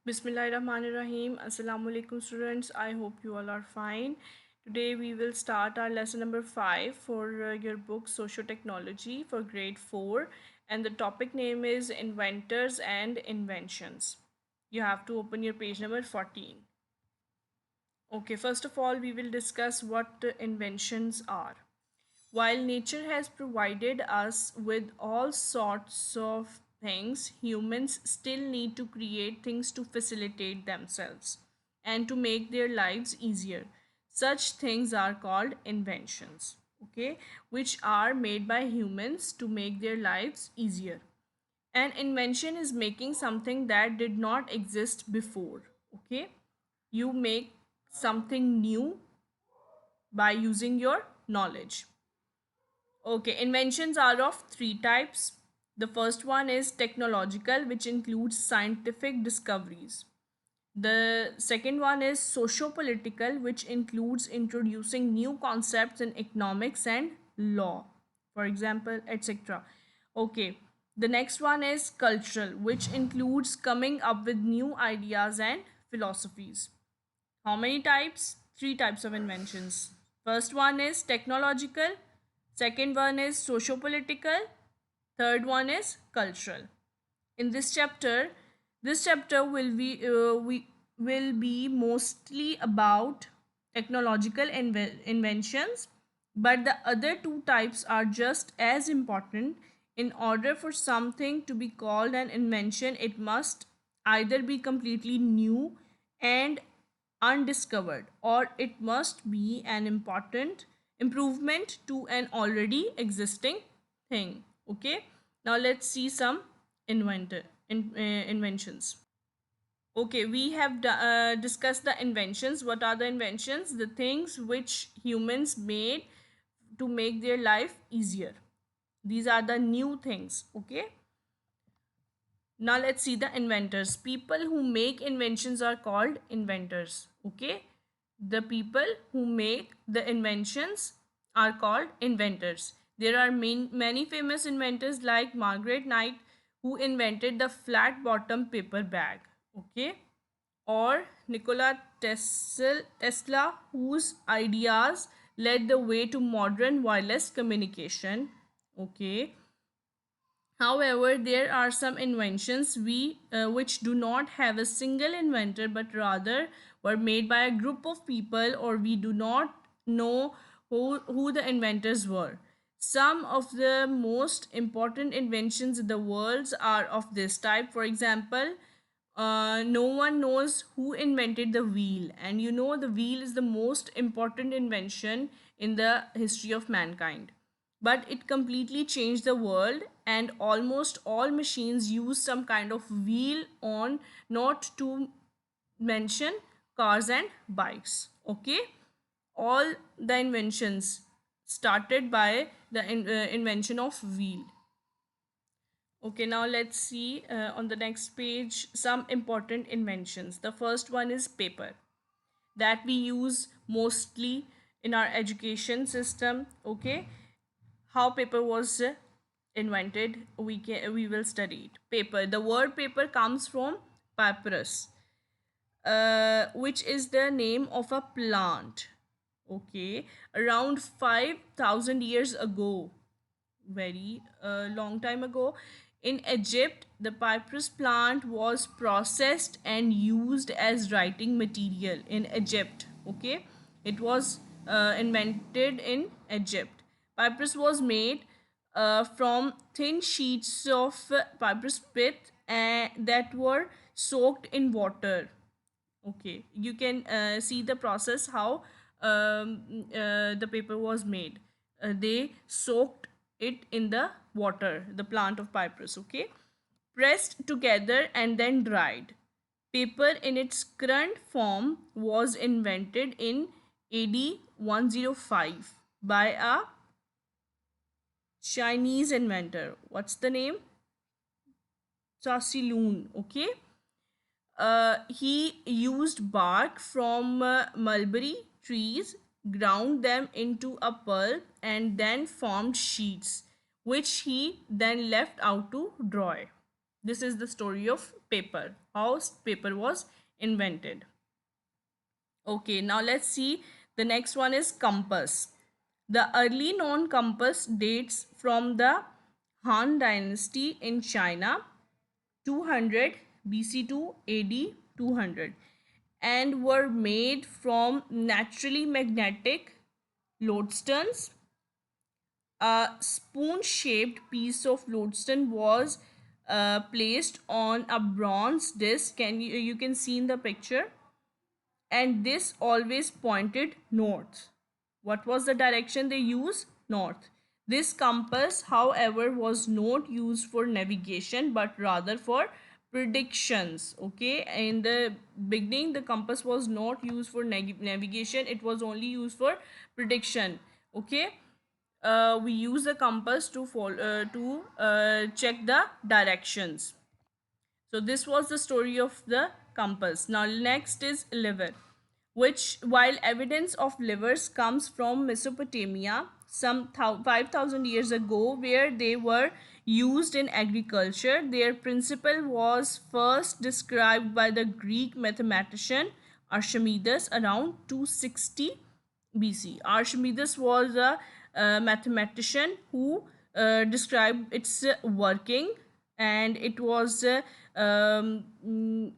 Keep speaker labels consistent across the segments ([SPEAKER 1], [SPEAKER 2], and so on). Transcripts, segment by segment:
[SPEAKER 1] Bismillahirrahmanirrahim. Assalamu alaikum students. I hope you all are fine. Today we will start our lesson number 5 for your book Socio-Technology for grade 4, and the topic name is Inventors and Inventions. You have to open your page number 14. Okay, first of all we will discuss what inventions are. While nature has provided us with all sorts of things, humans still need to create things to facilitate themselves and to make their lives easier. Such things are called inventions, okay, which are made by humans to make their lives easier. An invention is making something that did not exist before, okay? You make something new by using your knowledge. Okay, inventions are of three types. The first one is technological, which includes scientific discoveries. The second one is socio-political, which includes introducing new concepts in economics and law, for example, etc. Okay, the next one is cultural, which includes coming up with new ideas and philosophies. How many types? Three types of inventions. First one is technological, second one is socio-political, third one is cultural. In this chapter we will be mostly about technological inventions, but the other two types are just as important. In order for something to be called an invention, it must either be completely new and undiscovered, or it must be an important improvement to an already existing thing. Okay, now let's see some inventions. Okay, we have discussed the inventions. What are the inventions? The things which humans made to make their life easier. These are the new things. Okay, now let's see the inventors. People who make inventions are called inventors. Okay, the people who make the inventions are called inventors. There are many famous inventors like Margaret Knight, who invented the flat bottom paper bag. Okay, or Nikola Tesla, whose ideas led the way to modern wireless communication. Okay, however, there are some inventions which do not have a single inventor, but rather were made by a group of people, or we do not know who the inventors were. Some of the most important inventions in the world are of this type. For example, no one knows who invented the wheel, and you know the wheel is the most important invention in the history of mankind, but it completely changed the world, and almost all machines use some kind of wheel on, not to mention cars and bikes. Okay, all the inventions started by the invention of wheel. Okay, now let's see on the next page some important inventions. The first one is paper, that we use mostly in our education system. Okay, how paper was invented, we will study it. Paper, the word paper comes from papyrus, which is the name of a plant. Okay, around 5,000 years ago, very long time ago, in Egypt, the papyrus plant was processed and used as writing material in Egypt. Okay, it was invented in Egypt. Papyrus was made from thin sheets of papyrus pith that were soaked in water. Okay, you can see the process how the paper was made. They soaked it in the water, the plant of papyrus. Okay, pressed together and then dried. Paper in its current form was invented in AD 105 by a Chinese inventor. What's the name? Chasi Lun. Okay, he used bark from mulberry trees, ground them into a pulp, and then formed sheets, which he then left out to dry. This is the story of paper, how paper was invented. Okay, now let's see. The next one is compass. The early known compass dates from the Han Dynasty in China, 200 BC to AD 200, and were made from naturally magnetic lodestones. A spoon shaped piece of lodestone was placed on a bronze disc. You can see in the picture, and this always pointed north. What was the direction they used? North. This compass, however, was not used for navigation but rather for predictions. Okay, in the beginning, the compass was not used for navigation, it was only used for prediction. Okay, we use the compass to follow to check the directions. So this was the story of the compass. Now next is liver, which while evidence of livers comes from Mesopotamia some 5000 years ago, where they were used in agriculture. Their principle was first described by the Greek mathematician Archimedes around 260 BC. Archimedes was a mathematician who described its working, and it was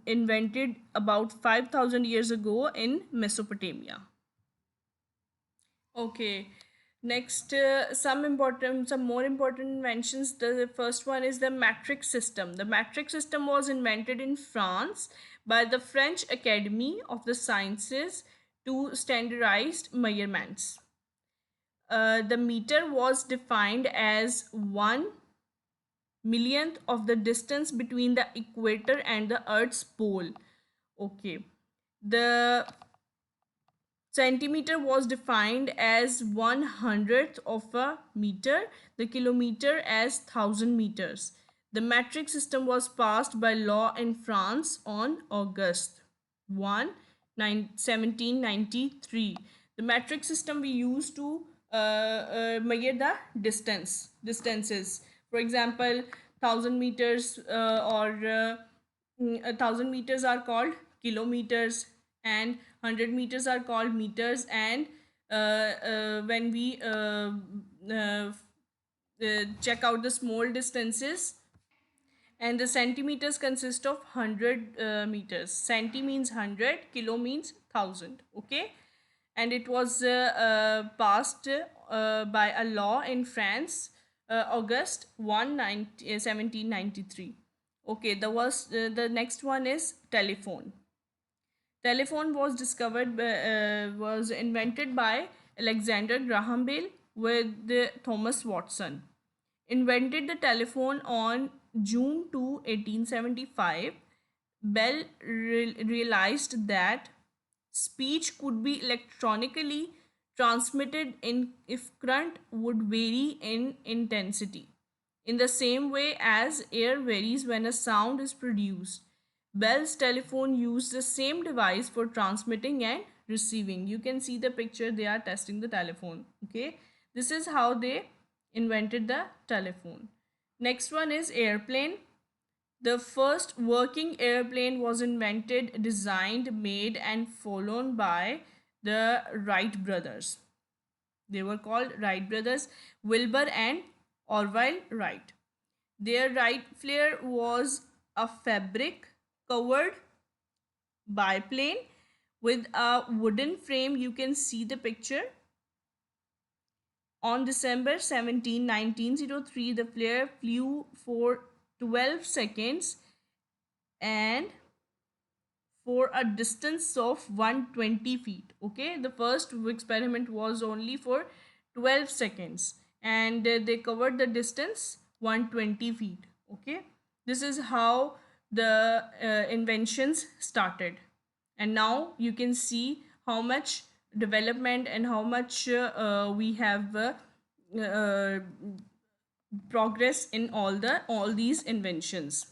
[SPEAKER 1] invented about 5000 years ago in Mesopotamia. Okay, next some more important inventions. The first one is the metric system. The metric system was invented in France by the French Academy of the Sciences to standardized measurements. The meter was defined as 1 millionth of the distance between the equator and the Earth's pole. Okay, the centimeter was defined as 1/100th of a meter, the kilometer as 1000 meters. The metric system was passed by law in France on August 1, 1793. The metric system we use to measure the distances. For example, 1000 meters or 1000 meters are called kilometers, and 100 meters are called meters. And when we check out the small distances, and the centimeters consist of 100 meters. Centi means 100, kilo means 1000. Okay, and it was passed by a law in France, August 1, 1793. Okay, the next one is telephone. Telephone was invented by Alexander Graham Bell with Thomas Watson. Invented the telephone on June 2, 1875. Bell realized that speech could be electronically transmitted in if current would vary in intensity. In the same way as air varies when a sound is produced, Bell's telephone used the same device for transmitting and receiving. You can see the picture, they are testing the telephone. Okay, this is how they invented the telephone. Next one is airplane. The first working airplane was invented, designed, made, and flown by the Wright brothers. They were called Wright brothers, Wilbur and Orville Wright. Their Wright flare was a fabric covered biplane with a wooden frame. You can see the picture. On December 17, 1903, the flare flew for 12 seconds and for a distance of 120 feet. Okay, the first experiment was only for 12 seconds, and they covered the distance 120 feet. Okay, this is how the inventions started, and now you can see how much development and how much we have uh, progress in all these inventions.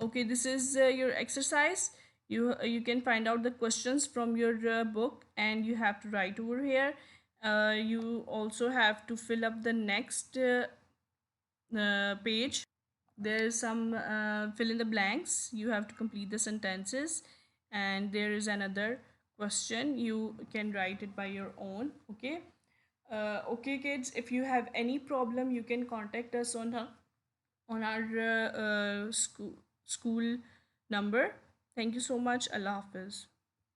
[SPEAKER 1] Okay, this is your exercise. You can find out the questions from your book, and you have to write over here. You also have to fill up the next page. there is some fill in the blanks. You have to complete the sentences, and there is another question. You can write it by your own. Okay. Okay, kids. If you have any problem, you can contact us on our school number. Thank you so much. Allah Hafiz.